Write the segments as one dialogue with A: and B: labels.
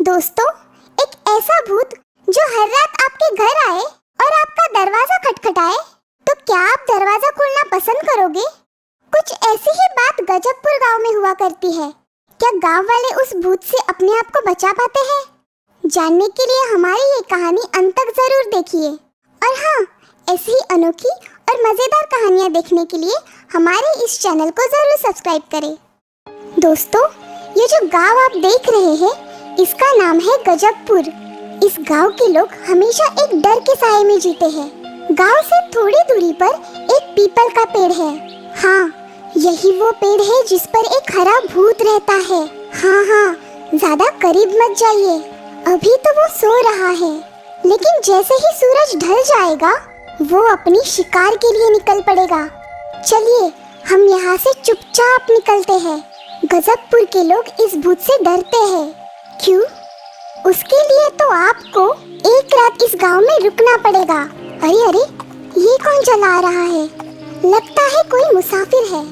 A: दोस्तों, एक ऐसा भूत जो हर रात आपके घर आए और आपका दरवाजा खटखटाए, तो क्या आप दरवाजा खोलना पसंद करोगे? कुछ ऐसी ही बात गजबपुर गांव में हुआ करती है। क्या गांव वाले उस भूत से अपने आप को बचा पाते हैं? जानने के लिए हमारी ये कहानी अंत तक जरूर देखिए। और हाँ, ऐसी ही अनोखी और मजेदार कहानियाँ देखने के लिए हमारे इस चैनल को जरूर सब्सक्राइब करें। दोस्तों, ये जो गांव आप देख रहे हैं, इसका नाम है गजबपुर। इस गांव के लोग हमेशा एक डर के साए में जीते हैं। गांव से थोड़ी दूरी पर एक पीपल का पेड़ है। हाँ, यही वो पेड़ है जिस पर एक हरा भूत रहता है। हाँ, ज्यादा करीब मत जाइए, अभी तो वो सो रहा है। लेकिन जैसे ही सूरज ढल जाएगा, वो अपनी शिकार के लिए निकल पड़ेगा। चलिए, हम यहाँ से चुपचाप निकलते हैं। गजबपुर के लोग इस भूत से डरते हैं। क्यों? उसके लिए तो आपको एक रात इस गांव में रुकना पड़ेगा। अरे, ये कौन चला रहा है? लगता है कोई मुसाफिर है।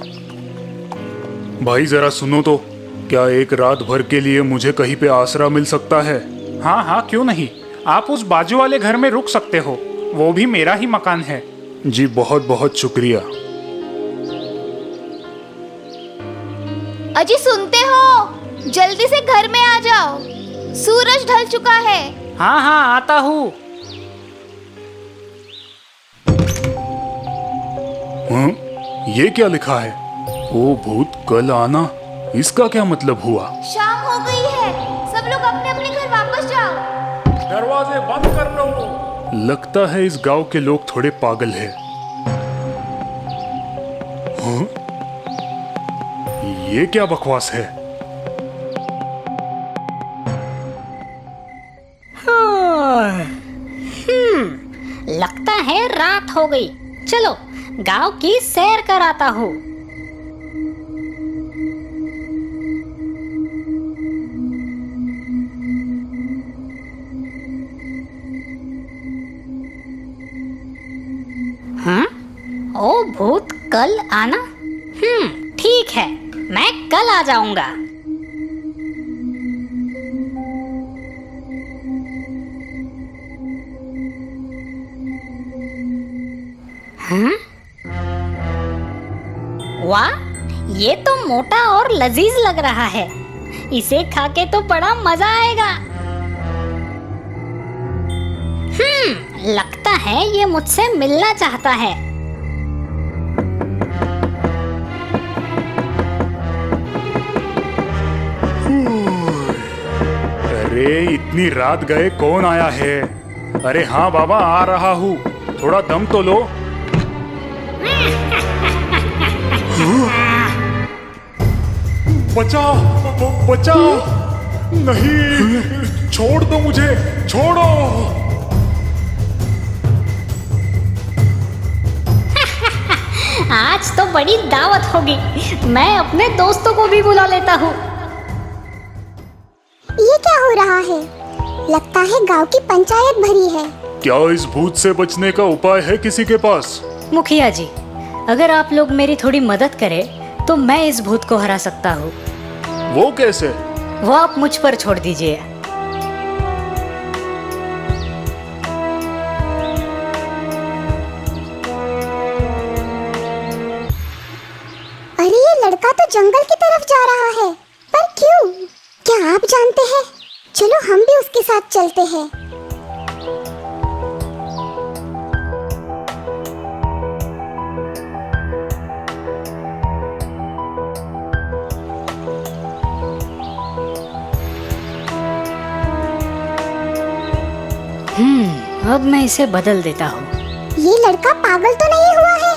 B: भाई जरा सुनो तो, क्या एक रात भर के लिए मुझे कहीं पे आसरा मिल सकता है?
C: हाँ, क्यों नहीं। आप उस बाजू वाले घर में रुक सकते हो, वो भी मेरा ही मकान है।
B: जी बहुत बहुत शुक्रिया।
D: अजी सुनते हो? जल्दी से घर में आ जाओ, सूरज ढल चुका है।
C: हाँ, आता हूँ।
B: ये क्या लिखा है? ओ भूत कल आना, इसका क्या मतलब हुआ?
D: शाम हो गई है, सब लोग अपने अपने घर वापस जाओ।
C: दरवाजे बंद कर लो।
B: लगता है इस गांव के लोग थोड़े पागल हैं। हाँ? ये क्या बकवास है?
E: लगता है रात हो गई। चलो गांव की सैर कराता हूँ। हाँ? ओ भूत कल आना? ठीक है, मैं कल आ जाऊंगा। हाँ? वाह, ये तो मोटा और लजीज लग रहा है। इसे खा के तो बड़ा मजा आएगा। लगता है ये मुझसे मिलना चाहता है।
B: अरे इतनी रात गए कौन आया है? अरे हाँ बाबा, आ रहा हूँ, थोड़ा दम तो लो। बचाओ, बचाओ। नहीं, छोड़ दो मुझे, छोड़ो।
E: आज तो बड़ी दावत होगी। मैं अपने दोस्तों को भी बुला लेता हूँ।
A: ये क्या हो रहा है? लगता है गांव की पंचायत भरी है।
B: क्या इस भूत से बचने का उपाय है किसी के पास?
E: मुखिया जी, अगर आप लोग मेरी थोड़ी मदद करें तो मैं इस भूत को हरा सकता हूँ।
B: वो कैसे?
E: वो आप मुझ पर छोड़ दीजिए।
A: अरे, ये लड़का तो जंगल की तरफ जा रहा है, पर क्यों? क्या आप जानते हैं? चलो हम भी उसके साथ चलते हैं।
E: अब मैं इसे बदल देता हूँ।
A: ये लड़का पागल तो नहीं हुआ है?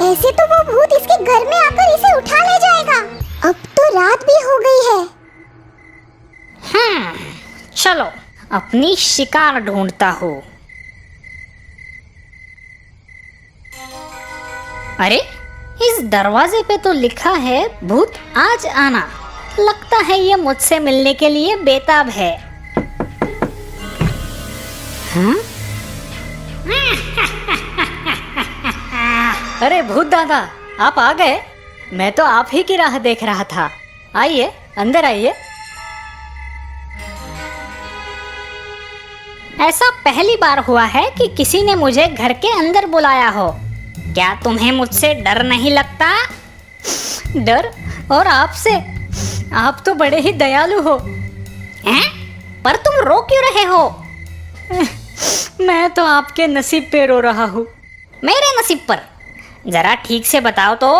A: ऐसे तो वो भूत इसके घर में आकर इसे उठा ले जाएगा। अब तो रात भी हो गई है।
E: चलो अपनी शिकार ढूंढता हूँ। अरे, इस दरवाजे पे तो लिखा है भूत आज आना। लगता है ये मुझसे मिलने के लिए बेताब है। अरे भूत दादा, आप आ गए? मैं तो आप ही की राह देख रहा था। आइए, अंदर आइए। ऐसा पहली बार हुआ है कि किसी ने मुझे घर के अंदर बुलाया हो। क्या तुम्हें मुझसे डर नहीं लगता? डर? और आपसे? आप तो बड़े ही दयालु हो। हैं? पर तुम रो क्यों रहे हो? मैं तो आपके नसीब पे रो रहा हूँ। मेरे नसीब पर? जरा ठीक से बताओ तो।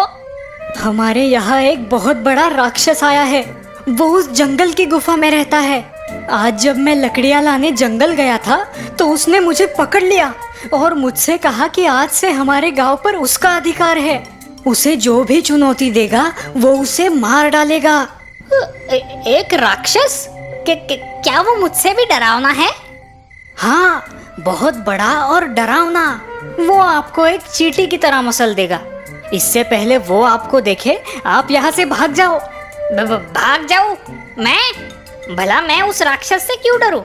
E: हमारे यहाँ एक बहुत बड़ा राक्षस आया है। वो उस जंगल की गुफा में रहता है। आज जब मैं लकड़ियाँ लाने जंगल गया था तो उसने मुझे पकड़ लिया और मुझसे कहा कि आज से हमारे गांव पर उसका अधिकार है। उसे जो भी चुनौती देगा वो उसे मार डालेगा। एक राक्षस? क्या वो मुझसे भी डरावना है? हाँ, बहुत बड़ा और डरावना। वो आपको एक चींटी की तरह मसल देगा। इससे पहले वो आपको देखे आप यहाँ से भाग जाओ। भाग जाऊं? भला मैं उस राक्षस से क्यों डरूं?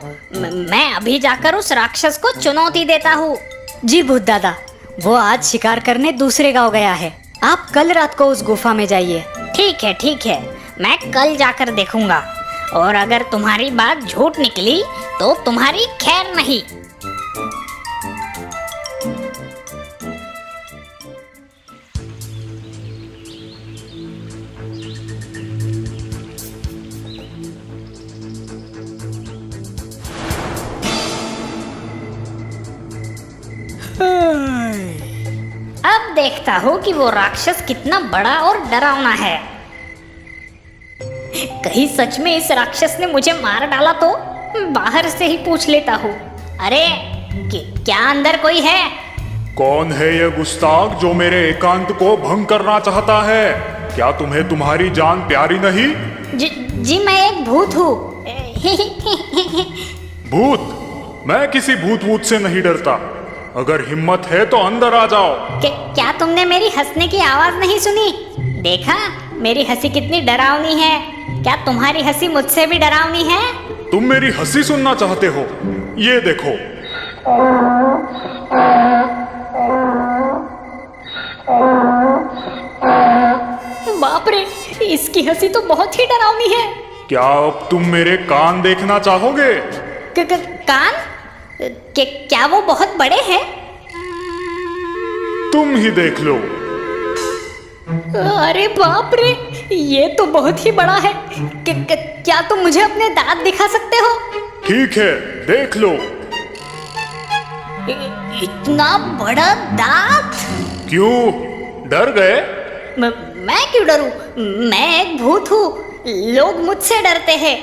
E: मैं अभी जाकर उस राक्षस को चुनौती देता हूँ। जी भूत दादा, वो आज शिकार करने दूसरे गांव गया है। आप कल रात को उस गुफा में जाइए। ठीक है, मैं कल जाकर देखूंगा। और अगर तुम्हारी बात झूठ निकली तो तुम्हारी खैर नहीं। अब देखता हूँ कि वो राक्षस कितना बड़ा और डरावना है। कहीं सच में इस राक्षस ने मुझे मार डाला तो बाहर से ही पूछ लेता हूँ। अरे क्या अंदर कोई है?
B: कौन है ये गुस्ताख जो मेरे एकांत को भंग करना चाहता है? क्या तुम्हें तुम्हारी जान प्यारी नहीं?
E: जी मैं एक भूत हूँ।
B: भूत? मैं किसी भूत से नहीं डरता। अगर हिम्मत है तो अंदर आ जाओ।
E: क्या तुमने मेरी हंसने की आवाज नहीं सुनी? देखा मेरी हंसी कितनी डरावनी है। क्या तुम्हारी हंसी मुझसे भी डरावनी है?
B: तुम मेरी हंसी सुनना चाहते हो? ये देखो।
E: बाप रे, इसकी हंसी तो बहुत ही डरावनी है।
B: क्या अब तुम मेरे कान देखना चाहोगे?
E: कान? क्या वो बहुत बड़े हैं?
B: तुम ही देख लो।
E: अरे बाप रे, ये तो बहुत ही बड़ा है। क्या तुम मुझे अपने दांत दिखा सकते हो?
B: ठीक है, देख लो।
E: इतना बड़ा दांत?
B: क्यों डर गए?
E: मैं क्यों डरूं? मैं एक भूत हूँ। लोग मुझसे डरते हैं।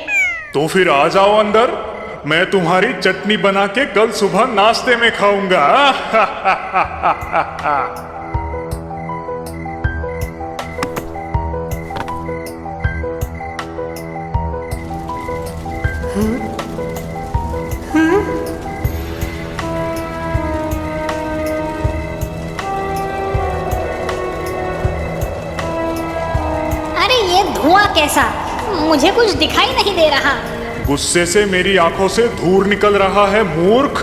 B: तो फिर आ जाओ अंदर। मैं तुम्हारी चटनी बना के कल सुबह नाश्ते में खाऊंगा।
E: अरे ये धुआं कैसा? मुझे कुछ दिखाई नहीं दे रहा।
B: गुस्से से मेरी आंखों से धूर निकल रहा है मूर्ख।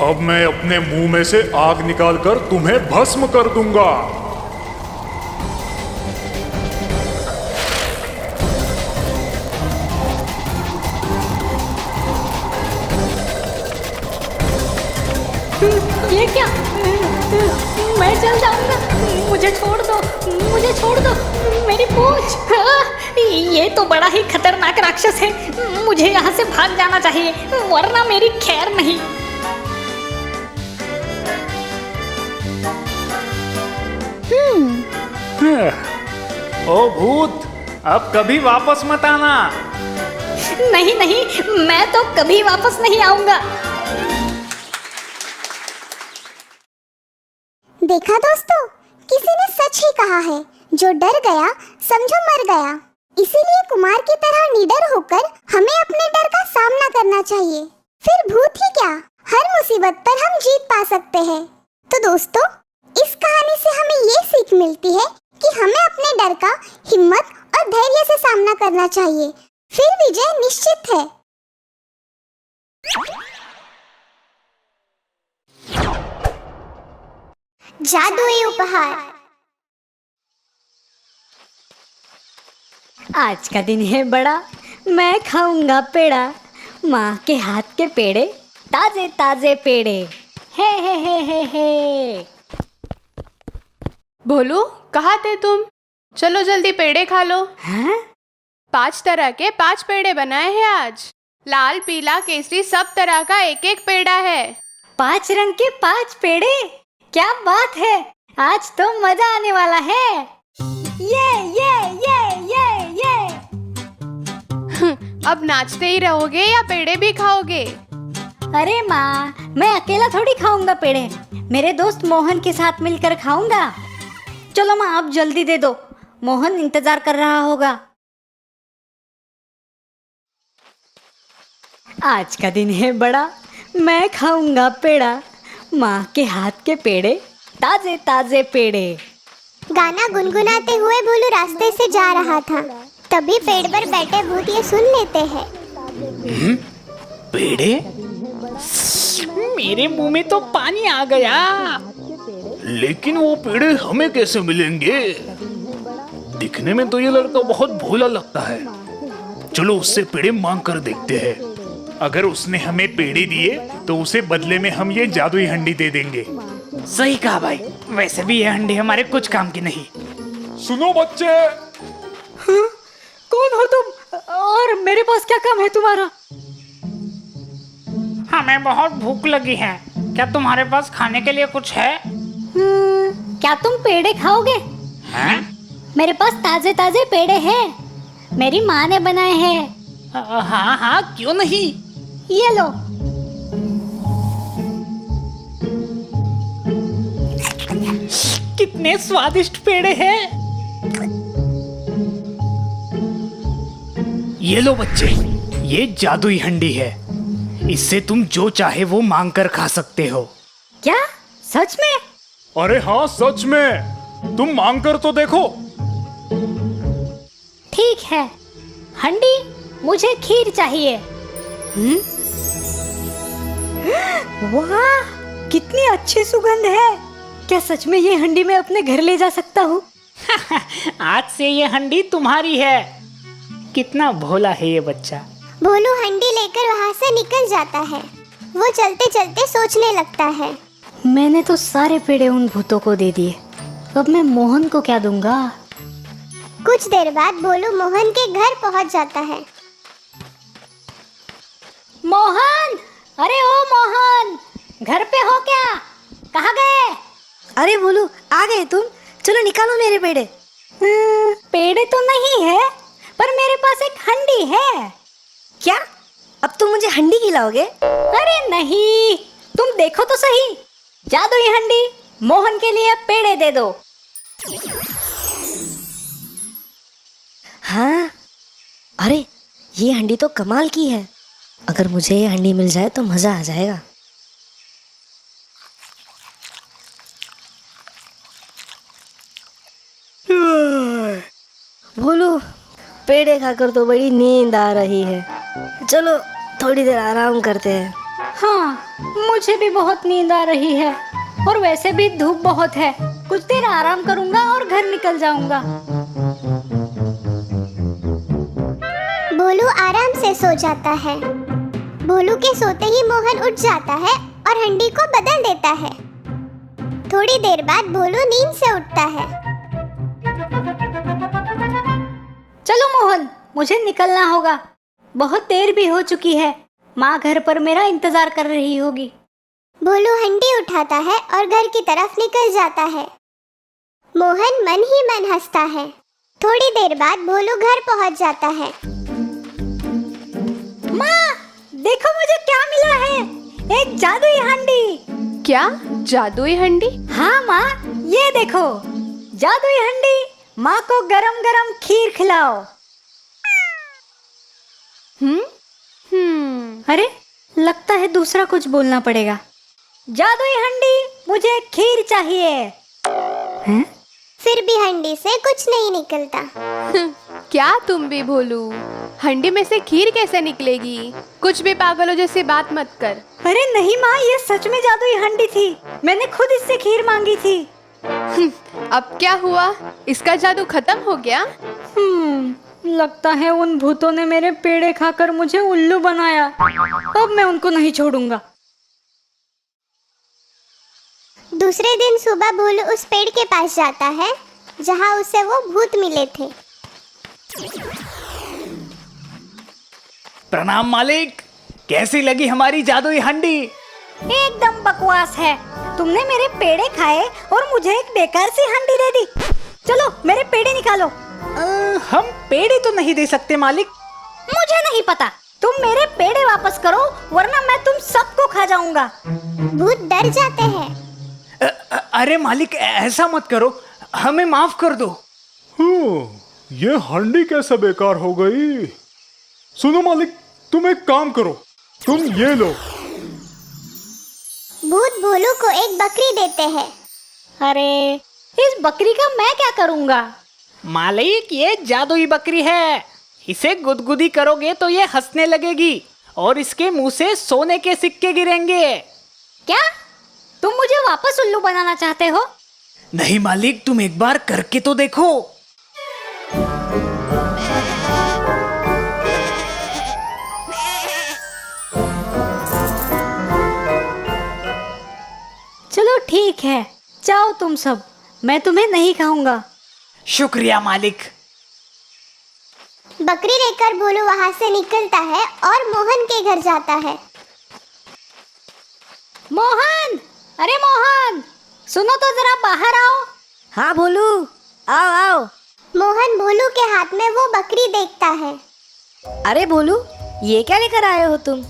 B: अब मैं अपने मुंह में से आग निकालकर तुम्हें भस्म कर दूंगा।
E: ये क्या? मैं चल जाऊंगा। मुझे छोड़ दो, मुझे छोड़ दो। मेरी पूंछ। ये तो बड़ा ही खतरनाक राक्षस है। मुझे यहाँ से भाग जाना चाहिए वरना मेरी खैर नहीं।
C: ओ भूत, अब कभी वापस मत आना।
E: नहीं, मैं तो कभी वापस नहीं आऊंगा।
A: देखा दोस्तों, किसी ने सच ही कहा है, जो डर गया समझो मर गया। इसीलिए कुमार की तरह निडर होकर हमें अपने डर का सामना करना चाहिए। फिर भूत ही क्या, हर मुसीबत पर हम जीत पा सकते हैं। तो दोस्तों, इस कहानी से हमें ये सीख मिलती है कि हमें अपने डर का हिम्मत और धैर्य से सामना करना चाहिए। फिर विजय निश्चित है। जादुई उपहार।
E: आज का दिन है बड़ा, मैं खाऊंगा पेड़ा। माँ के हाथ के पेड़े ताजे ताजे पेड़े। हे।
F: भोलू, कहाँ थे तुम? चलो जल्दी पेड़े खा लो।
E: हैं?
F: 5 तरह के 5 पेड़े बनाए हैं आज। लाल, पीला, केसरी, सब तरह का एक एक पेड़ा है।
E: 5 रंग के 5 पेड़े, क्या बात है। आज तो मजा आने वाला है। ये।
F: अब नाचते ही रहोगे या पेड़े भी खाओगे?
E: अरे माँ, मैं अकेला थोड़ी खाऊंगा पेड़े, मेरे दोस्त मोहन के साथ मिलकर खाऊंगा। चलो माँ, आप जल्दी दे दो, मोहन इंतजार कर रहा होगा। आज का दिन है बड़ा, मैं खाऊंगा पेड़ा, माँ के हाथ के पेड़े, ताजे ताजे पेड़े।
A: गाना गुनगुनाते हुए भोलू रास्ते से जा रहा था। तभी पेड़ पर बैठे भूत ये सुन लेते हैं।
C: पेड़े? मेरे मुंह में तो पानी आ गया।
B: लेकिन वो पेड़े हमें कैसे मिलेंगे? दिखने में तो ये लड़का बहुत भोला लगता है। चलो उससे पेड़े मांग कर देखते हैं।
C: अगर उसने हमें पेड़े दिए तो उसे बदले में हम ये जादुई हंडी दे देंगे। सही कहा भाई, वैसे भी ये हंडी हमारे कुछ काम की नहीं।
B: सुनो बच्चे,
E: कौन हो तुम और मेरे पास क्या काम है तुम्हारा?
C: हमें बहुत भूख लगी है, क्या तुम्हारे पास खाने के लिए कुछ है?
E: क्या तुम पेड़े खाओगे?
C: हैं?
E: मेरे पास ताजे ताजे पेड़े हैं, मेरी माँ ने बनाए हैं।
C: हाँ, क्यों नहीं।
E: ये लो।
C: कितने स्वादिष्ट पेड़े हैं। ये लो बच्चे, ये जादुई हंडी है। इससे तुम जो चाहे वो मांग कर खा सकते हो।
E: क्या सच में?
B: अरे हाँ सच में, तुम मांग कर तो देखो।
E: ठीक है, हंडी, मुझे खीर चाहिए। वाह, कितनी अच्छी सुगंध है। क्या सच में ये हंडी मैं अपने घर ले जा सकता हूँ?
C: आज से ये हंडी तुम्हारी है। कितना भोला है ये बच्चा।
A: भोलू हंडी लेकर वहाँ से निकल जाता है। वो चलते चलते सोचने लगता है।
E: मैंने तो सारे पेड़े उन भूतों को दे दिए, अब मैं मोहन को क्या दूंगा?
A: कुछ देर बाद भोलू मोहन के घर पहुँच जाता है।
E: मोहन, अरे ओ मोहन, घर पे हो क्या? कहाँ गए?
G: अरे भोलू, आ गए तुम। चलो निकालो मेरे पेड़े।
E: पेड़े तो नहीं है, पर मेरे पास एक हंडी है।
G: क्या? अब तुम मुझे हंडी खिलाओगे?
E: अरे नहीं, तुम देखो तो सही, जादुई हंडी। मोहन के लिए पेड़े दे दो।
G: हाँ, अरे ये हंडी तो कमाल की है। अगर मुझे ये हंडी मिल जाए तो मजा आ जाएगा। भोलू, पेड़े खाकर तो बड़ी नींद आ रही है। चलो थोड़ी देर आराम करते हैं।
E: हाँ, मुझे भी बहुत नींद आ रही है, और वैसे भी धूप बहुत है। कुछ देर आराम करूंगा और घर निकल जाऊंगा।
A: भोलू आराम से सो जाता है। भोलू के सोते ही मोहन उठ जाता है और हंडी को बदल देता है। थोड़ी देर बाद भोलू नींद से उठता है।
E: चलो मोहन, मुझे निकलना होगा, बहुत देर भी हो चुकी है। माँ घर पर मेरा इंतजार कर रही होगी।
A: भोलू हंडी उठाता है और घर की तरफ निकल जाता है। मोहन मन ही मन हंसता है। थोड़ी देर बाद भोलू घर पहुंच जाता है।
E: माँ, देखो मुझे क्या मिला है, एक जादुई हंडी।
F: क्या जादुई हंडी?
E: हाँ माँ, ये देखो, जादुई हंडी। माँ को गरम गरम खीर खिलाओ। अरे, लगता है दूसरा कुछ बोलना पड़ेगा। जादुई हंडी, मुझे खीर चाहिए। हैं?
A: फिर भी हंडी से कुछ नहीं निकलता।
F: क्या तुम भी भोलू, हंडी में से खीर कैसे निकलेगी? कुछ भी पागलों जैसी बात मत कर।
E: अरे नहीं माँ, ये सच में जादुई हंडी थी, मैंने खुद इससे खीर मांगी थी।
F: अब क्या हुआ? इसका जादू खत्म हो गया?
E: लगता है उन भूतों ने मेरे पेड़े खाकर मुझे उल्लू बनाया। अब मैं उनको नहीं छोड़ूंगा।
A: दूसरे दिन सुबह भोलू उस पेड़ के पास जाता है जहाँ उसे वो भूत मिले थे।
C: प्रणाम मालिक, कैसी लगी हमारी जादुई हंडी?
E: एकदम बकवास है। तुमने मेरे पेड़े खाए और मुझे एक बेकार सी हंडी दे दी। चलो मेरे पेड़े निकालो।
C: हम पेड़े तो नहीं दे सकते मालिक।
E: मुझे नहीं पता, तुम मेरे पेड़े वापस करो वरना मैं तुम सबको खा जाऊंगा।
A: भूत डर जाते हैं।
C: अरे मालिक, ऐसा मत करो, हमें माफ कर दो।
H: ये हंडी कैसे बेकार हो गई? सुनो मालिक, तुम एक काम करो, तुम ये लो।
A: भूत भोलू को एक बकरी देते हैं।
E: अरे इस बकरी का मैं क्या करूंगा?
C: मालिक, ये जादुई बकरी है, इसे गुदगुदी करोगे तो ये हंसने लगेगी और इसके मुंह से सोने के सिक्के गिरेंगे।
E: क्या तुम मुझे वापस उल्लू बनाना चाहते हो?
C: नहीं मालिक, तुम एक बार करके तो देखो।
E: चलो ठीक है, जाओ तुम सब, मैं तुम्हें नहीं खाऊंगा।
C: शुक्रिया मालिक।
A: बकरी लेकर भोलू वहाँ से निकलता है और मोहन के घर जाता है।
E: मोहन, अरे मोहन, सुनो तो जरा बाहर आओ।
G: हाँ भोलू, आओ आओ।
A: मोहन भोलू के हाथ में वो बकरी देखता है।
G: अरे भोलू, ये क्या लेकर आए हो तुम?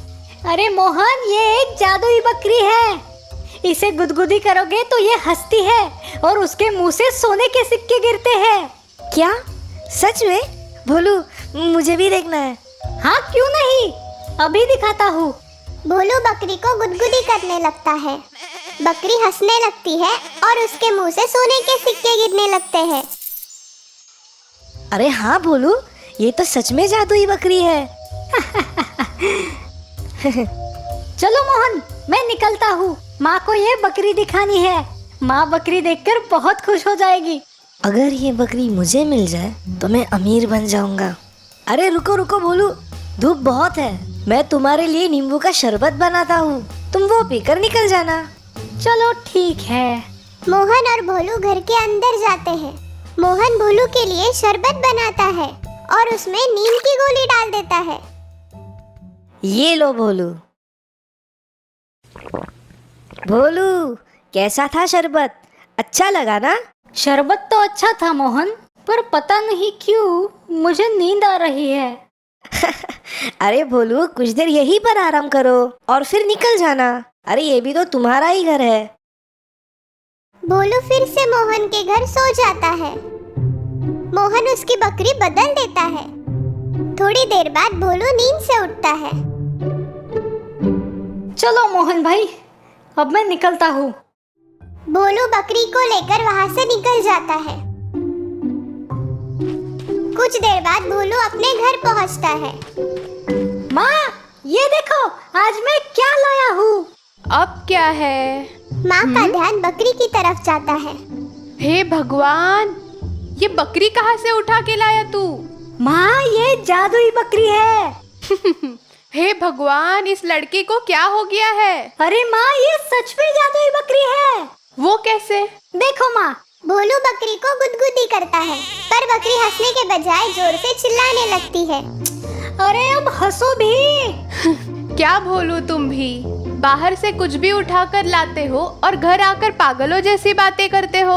E: अरे मोहन, ये एक जादुई बकरी है। इसे गुदगुदी करोगे तो ये हंसती है और उसके मुंह से सोने के सिक्के गिरते हैं।
G: क्या सच में? भोलू, मुझे भी देखना है।
E: हाँ क्यों नहीं, अभी दिखाता हूँ।
A: भोलू बकरी को गुदगुदी करने लगता है। बकरी हंसने लगती है और उसके मुंह से सोने के सिक्के गिरने लगते हैं।
G: अरे हाँ भोलू, ये तो सच में जादुई बकरी है।
E: चलो मोहन, मैं निकलता हूँ, माँ को ये बकरी दिखानी है। माँ बकरी देखकर बहुत खुश हो जाएगी।
G: अगर ये बकरी मुझे मिल जाए तो मैं अमीर बन जाऊंगा। अरे रुको रुको भोलू, धूप बहुत है, मैं तुम्हारे लिए नींबू का शरबत बनाता हूँ, तुम वो पीकर निकल जाना।
E: चलो ठीक है।
A: मोहन और भोलू घर के अंदर जाते हैं। मोहन भोलू के लिए शरबत बनाता है और उसमें नीम की गोली डाल देता है।
G: ये लो भोलू। भोलू, कैसा था शरबत? अच्छा लगा ना?
E: शरबत तो अच्छा था मोहन, पर पता नहीं क्यों मुझे नींद आ रही है।
G: अरे भोलू, कुछ देर यहीं पर आराम करो और फिर निकल जाना। अरे ये भी तो तुम्हारा ही घर है।
A: भोलू फिर से मोहन के घर सो जाता है। मोहन उसकी बकरी बदल देता है। थोड़ी देर बाद भोलू नींद से उठता है।
E: चलो मोहन भाई, अब मैं निकलता हूँ।
A: भोलू बकरी को लेकर वहाँ से निकल जाता है। कुछ देर बाद भोलू अपने घर पहुँचता है।
E: माँ, ये देखो आज मैं क्या लाया हूँ।
F: अब क्या है?
A: माँ का ध्यान बकरी की तरफ जाता है।
F: हे भगवान, ये बकरी कहाँ से उठा के लाया तू?
E: माँ, ये जादुई बकरी है।
F: हे भगवान, इस लड़के को क्या हो गया है?
E: अरे माँ, ये सच में जादुई बकरी है।
F: वो कैसे?
E: देखो माँ।
A: भोलू बकरी को गुदगुदी करता है, पर बकरी हंसने के बजाय जोर से चिल्लाने लगती है।
E: अरे अब हंसो भी।
F: क्या भोलू, तुम भी बाहर से कुछ भी उठा कर लाते हो और घर आकर पागलों जैसी बातें करते हो।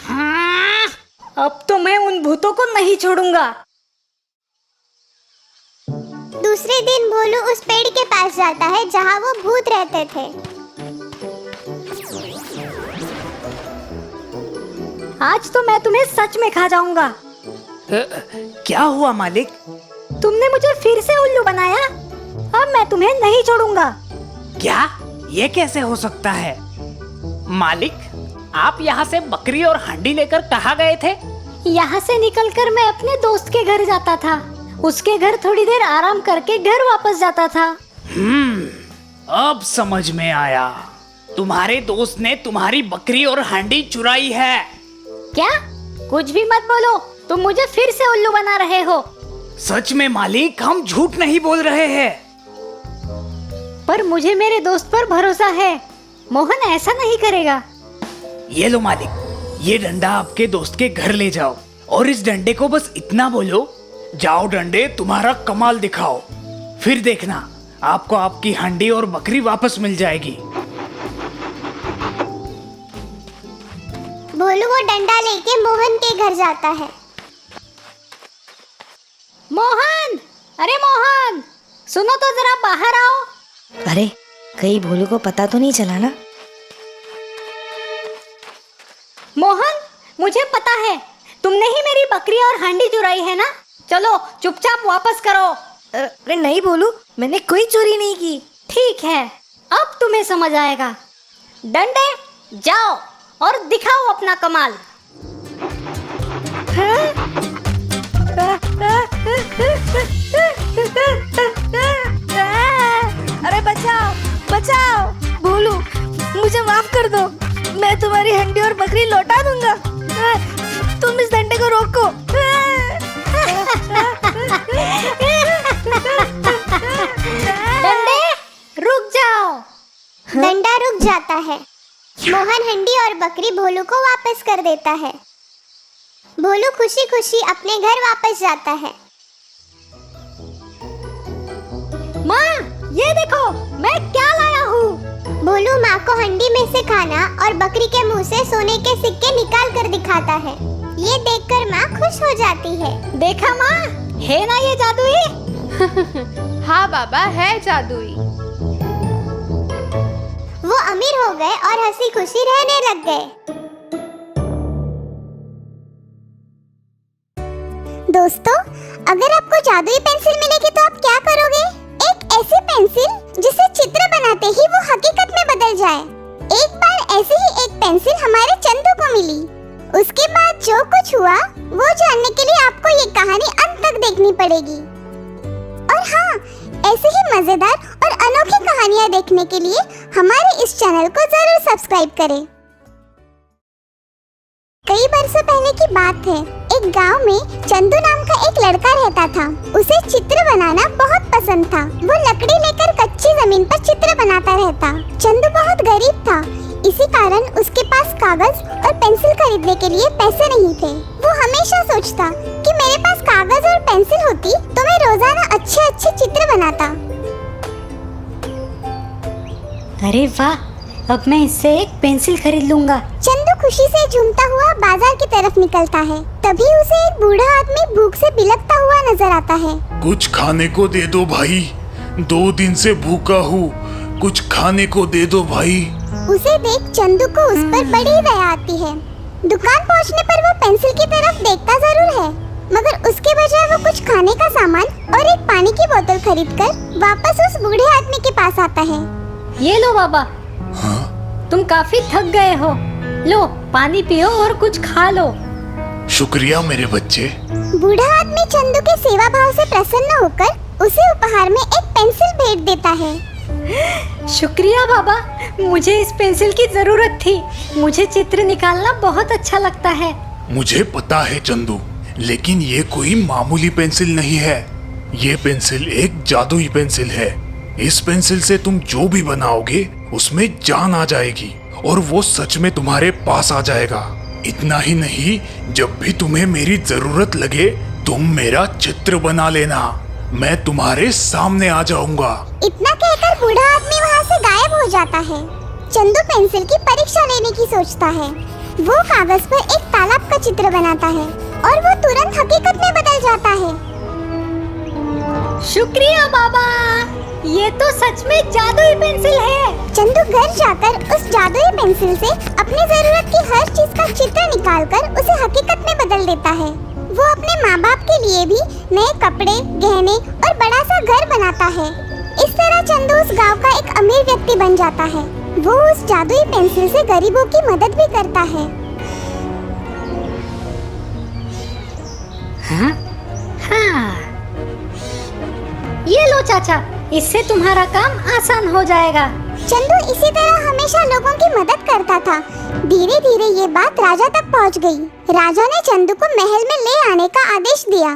E: हाँ, अब तो मैं उन भूतों को नहीं छोड़ूंगा।
A: दूसरे दिन भोलू उस पेड़ के पास जाता है जहाँ वो भूत रहते थे।
E: आज तो मैं तुम्हें सच में खा जाऊंगा।
C: क्या हुआ मालिक?
E: तुमने मुझे फिर से उल्लू बनाया, अब मैं तुम्हें नहीं छोड़ूंगा।
C: क्या? ये कैसे हो सकता है? मालिक, आप यहाँ से बकरी और हांडी लेकर कहाँ गए थे?
E: यहाँ से निकलकर मैं अपने दोस्त के घर जाता था। उसके घर थोड़ी देर आराम करके घर वापस जाता था।
C: अब समझ में आया, तुम्हारे दोस्त ने तुम्हारी बकरी और हांडी चुराई है।
E: क्या? कुछ भी मत बोलो, तुम मुझे फिर से उल्लू बना रहे हो।
C: सच में मालिक, हम झूठ नहीं बोल रहे हैं।
E: पर मुझे मेरे दोस्त पर भरोसा है, मोहन ऐसा नहीं करेगा।
C: ये लो मालिक, ये डंडा आपके दोस्त के घर ले जाओ और इस डंडे को बस इतना बोलो, जाओ डंडे तुम्हारा कमाल दिखाओ। फिर देखना आपको आपकी हंडी और बकरी वापस मिल जाएगी।
A: भोलू वो डंडा लेके मोहन के घर जाता है।
E: मोहन, अरे मोहन, सुनो तो जरा बाहर आओ।
G: अरे कहीं भोलू को पता तो नहीं चला ना?
E: मोहन, मुझे पता है तुमने ही मेरी बकरी और हांडी चुराई है ना। चलो चुपचाप वापस करो।
G: अरे नहीं भोलू, मैंने कोई चोरी नहीं की।
E: ठीक है, अब तुम्हें समझ आएगा। डंडे, जाओ और दिखाओ अपना कमाल।
G: अरे बचाओ बचाओ, भोलू मुझे माफ कर दो, मैं तुम्हारी हंडी और बकरी लौटा दूंगा। तुम इस डंडे को रोको।
E: डंडे, रुक जाओ।
A: डंडा रुक जाता है। मोहन हंडी और बकरी भोलू को वापस कर देता है। भोलू खुशी खुशी अपने घर वापस जाता है।
E: माँ, ये देखो मैं क्या लाया हूँ।
A: भोलू माँ को हंडी में से खाना और बकरी के मुंह से सोने के सिक्के निकाल कर दिखाता है। ये देखकर माँ खुश हो जाती है।
E: देखा माँ, है ना ये जादुई?
F: हाँ बाबा, है जादुई।
A: वो अमीर हो गए और हंसी खुशी रहने लग गए। दोस्तों, अगर आपको जादुई पेंसिल मिलेगी तो आप क्या करोगे? एक ऐसी पेंसिल जिसे चित्र बनाते ही वो हकीकत में बदल जाए। एक बार ऐसी ही एक पेंसिल हमारे चंदू को मिली। उसके बाद जो कुछ हुआ वो जानने के लिए आपको ये कहानी अंत तक देखनी पड़ेगी। और हाँ, ऐसे ही मजेदार और अनोखी कहानियाँ देखने के लिए हमारे इस चैनल को जरूर सब्सक्राइब करें। कई बरसों पहले की बात है। एक गांव में चंदू नाम का एक लड़का रहता था। उसे चित्र बनाना बहुत पसंद था। वो लकड़ी लेकर कच्ची जमीन पर चित्र बनाता रहता। चंदू बहुत गरीब था, इसी कारण उसके पास कागज और पेंसिल खरीदने के लिए पैसे नहीं थे। वो हमेशा सोचता कि मेरे पास कागज और पेंसिल होती तो मैं रोजाना अच्छे अच्छे चित्र बनाता।
E: अरे वाह, अब मैं इससे एक पेंसिल खरीद लूंगा।
A: चंदू खुशी से झूमता हुआ बाजार की तरफ निकलता है। तभी उसे एक बूढ़ा आदमी भूख से बिलखता हुआ नजर आता है।
B: कुछ खाने को दे दो भाई, 2 दिन से भूखा हूँ, कुछ खाने को दे दो भाई।
A: उसे देख चंदू को उस पर बड़ी दया आती है। दुकान पहुंचने पर वो पेंसिल की तरफ देखता जरूर है, मगर उसके बजाय वो कुछ खाने का सामान और एक पानी की बोतल खरीदकर वापस उस बूढ़े आदमी के पास आता है।
E: ये लो बाबा।
B: हाँ?
E: तुम काफी थक गए हो, लो पानी पियो और कुछ खा लो।
B: शुक्रिया मेरे बच्चे।
A: बूढ़ा आदमी चंदू के सेवा भाव से प्रसन्न होकर उसे उपहार में एक पेंसिल भेंट देता है।
E: शुक्रिया बाबा, मुझे इस पेंसिल की जरूरत थी। मुझे चित्र निकालना बहुत अच्छा लगता है।
B: मुझे पता है चंदू, लेकिन ये कोई मामूली पेंसिल नहीं है। ये पेंसिल एक जादुई पेंसिल है। इस पेंसिल से तुम जो भी बनाओगे उसमें जान आ जाएगी और वो सच में तुम्हारे पास आ जाएगा। इतना ही नहीं, जब भी तुम्हें मेरी जरूरत लगे तुम मेरा चित्र बना लेना, मैं तुम्हारे सामने आ जाऊंगा।
A: इतना कहकर बूढ़ा आदमी वहाँ से गायब हो जाता है। चंदू पेंसिल की परीक्षा लेने की सोचता है। वो कागज पर एक तालाब का चित्र बनाता है और वो तुरंत हकीकत में बदल जाता है।
E: शुक्रिया बाबा, ये तो सच में जादुई पेंसिल है।
A: चंदू घर जाकर उस जादुई पेंसिल से अपनी जरूरत की हर चीज का चित्र निकालकर उसे हकीकत में बदल देता है। वो अपने माँ बाप के लिए भी नए कपड़े, गहने और बड़ा सा घर बनाता है। इस तरह चंदू उस गांव का एक अमीर व्यक्ति बन जाता है। वो उस जादुई पेंसिल से गरीबों की मदद भी करता है।
E: हाँ? हाँ। ये लो चाचा, इससे तुम्हारा काम आसान हो जाएगा।
A: चंदू इसी तरह हमेशा लोगों की मदद करता था। धीरे धीरे ये बात राजा तक पहुंच गई। राजा ने चंदू को महल में ले आने का आदेश दिया।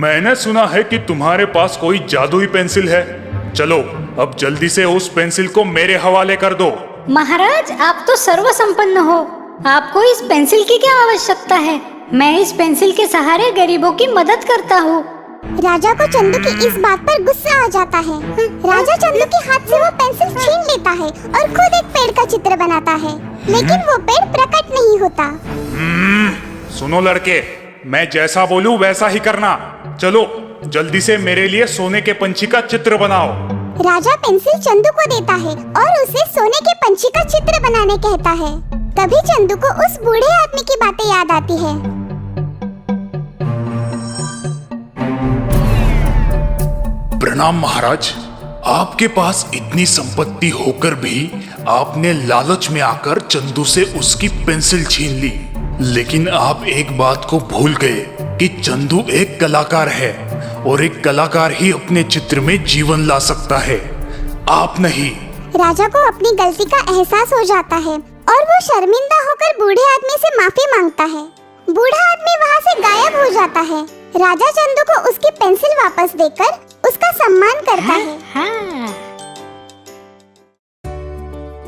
H: मैंने सुना है कि तुम्हारे पास कोई जादुई पेंसिल है।
B: चलो अब जल्दी से उस पेंसिल को मेरे हवाले कर दो।
E: महाराज, आप तो सर्वसंपन्न हो, आपको इस पेंसिल की क्या आवश्यकता है? मैं इस पेंसिल के सहारे गरीबों की मदद करता हूँ।
A: राजा को चंदू की इस बात पर गुस्सा आ जाता है। राजा चंदू के हाथ से वो पेंसिल छीन लेता है और खुद एक पेड़ का चित्र बनाता है, लेकिन वो पेड़ प्रकट नहीं होता।
B: सुनो लड़के, मैं जैसा बोलूं वैसा ही करना। चलो जल्दी से मेरे लिए सोने के पंछी का चित्र बनाओ।
A: राजा पेंसिल चंदू को देता है और उसे सोने के पंछी का चित्र बनाने कहता है। तभी चंदू को उस बूढ़े आदमी की बातें याद आती है।
B: प्रणाम महाराज, आपके पास इतनी संपत्ति होकर भी आपने लालच में आकर चंदू से उसकी पेंसिल छीन ली। लेकिन आप एक बात को भूल गए कि चंदू एक कलाकार है और एक कलाकार ही अपने चित्र में जीवन ला सकता है, आप नहीं।
A: राजा को अपनी गलती का एहसास हो जाता है और वो शर्मिंदा होकर बूढ़े आदमी से माफी मांगता है। बूढ़ा आदमी वहाँ से गायब हो जाता है। राजा चंदू को उसकी पेंसिल वापस देकर उसका सम्मान करता है।
E: हाँ।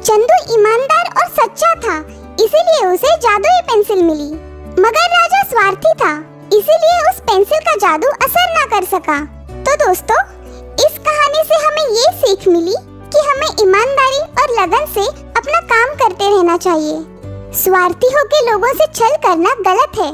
A: चंदू ईमानदार और सच्चा था, इसीलिए उसे जादुई पेंसिल मिली। मगर राजा स्वार्थी था, इसीलिए उस पेंसिल का जादू असर न कर सका। तो दोस्तों, इस कहानी से हमें ये सीख मिली कि हमें ईमानदारी और लगन से अपना काम करते रहना चाहिए। स्वार्थी होकर लोगों से छल करना गलत है।